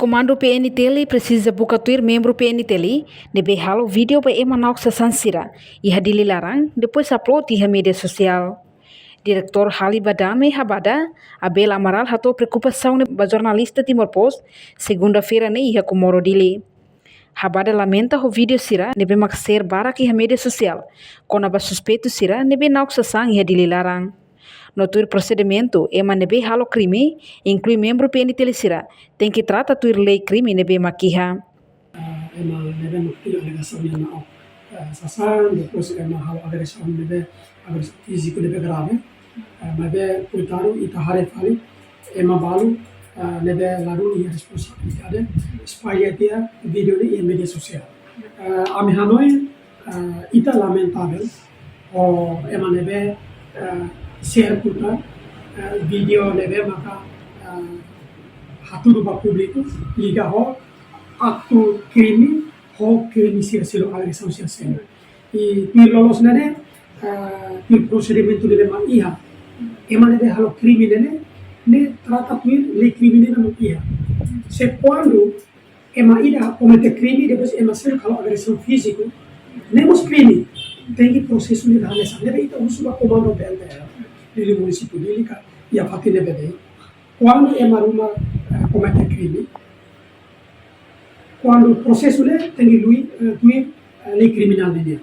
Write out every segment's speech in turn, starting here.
Comando PNTL precisa buka tuir membro PNTL nebe halo video ba ema nauk sa sansira iha dililarang depois upload iha media sosial. Diretor Hali Badame Habada, Abel Amaral hatou preocupação ba jornalista Timor Post, segunda-feira ne iha Comoro dili. Habada lamenta o vídeo sira nebe makser barak iha media sosial, kona ba suspeito sira nebe nauk sa sang iha dililarang. No tuir procedimento, ema nebe halo crime, inclui membro PNTL sira, tem que trata tuir lei crime nebe makiha. Ema nebe makil alegação yang naok sasang, depois ema halo alegação nebe agressão físico nebe grave, nebe coitado itahare fali, ema balu nebe lalu ia responsabilidade, supaya dia video ni ia media sosial. Ami hanoi ita lamentável, o ema nebe share putar video nebe maka haturu ba público liga ho aktu crime silo agressão silo e pir lolos nene pir procedimento nebe ma iha ema nebe halo crime nene ne trata pir le crime nene ma iha se quando ema ida comete crime depois ema selo halo agressão físico nemos crime tem que processo nebe halesa nebe ita usu ba comando belde di município dele e a partir de bebê. Quando é maruma comete crime, quando o processo tem que lui lei criminal dele.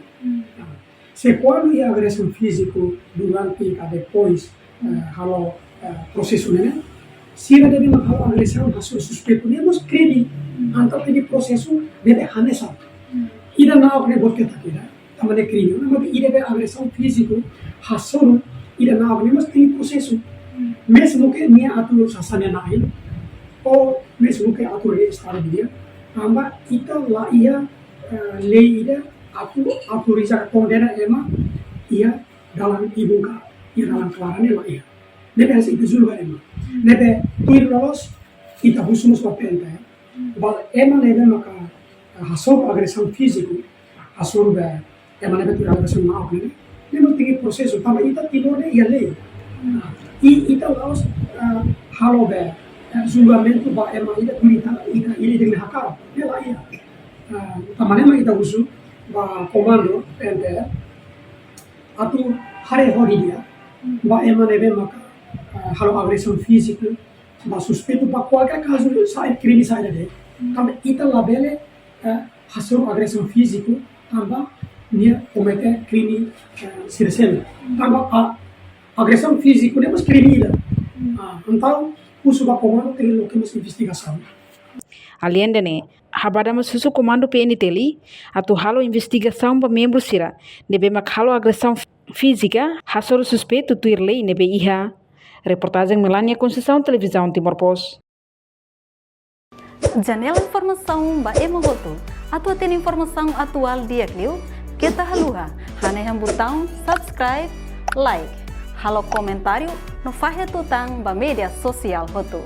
Se quando é agressão física durante e depois halo processo dele, se ele deve halo agressão hasil suspeito nemos crime, então tem processo deve hanesa. Ida na okne botte takira, tamane crime, mas ida deve agressão física hasil ida na abri mas tem processo mesmo que minha atur sasanya naik ou mesmo que atur estado dia amba ita la ia lei ida autoriza condena ema ia dalam ibuka ia dalam kelarane la ia nebe hasi itu zulu ema nebe tuir lolos ita husumus papenta bal ema nebe maka hasor agressão físico hasor ba ema nebe tuir agressão maaf nebe memang tinggi proses utama ita timornya ia lei ita laos halo be julgamento ba ema ita berita ita ini dengan hakar dia lah ia tamane ma ita usu ba komando ente atu hare hori dia ba ema nebe maka halo agressão física ba suspeito ba qualquer caso sai crime sai dele tam ita labele hasil agressão física tambah dia comete crime sirsel tambah agressão física dia mas crime ida então usu ba comando tem lo que mas investigação Além dene, habada susu comando PNTL atu halo investigação ba membro sira nebe mak halo agressão física hasoro suspeito tuir lei nebe iha. Reportagem Melania Conceição, Televisão Timor Post. Janela informação ba emogoto atu tem informação atual dia kliu kita haluha hane yang botão subscribe like halo comentário no fahe tutang ba media sosial hotu.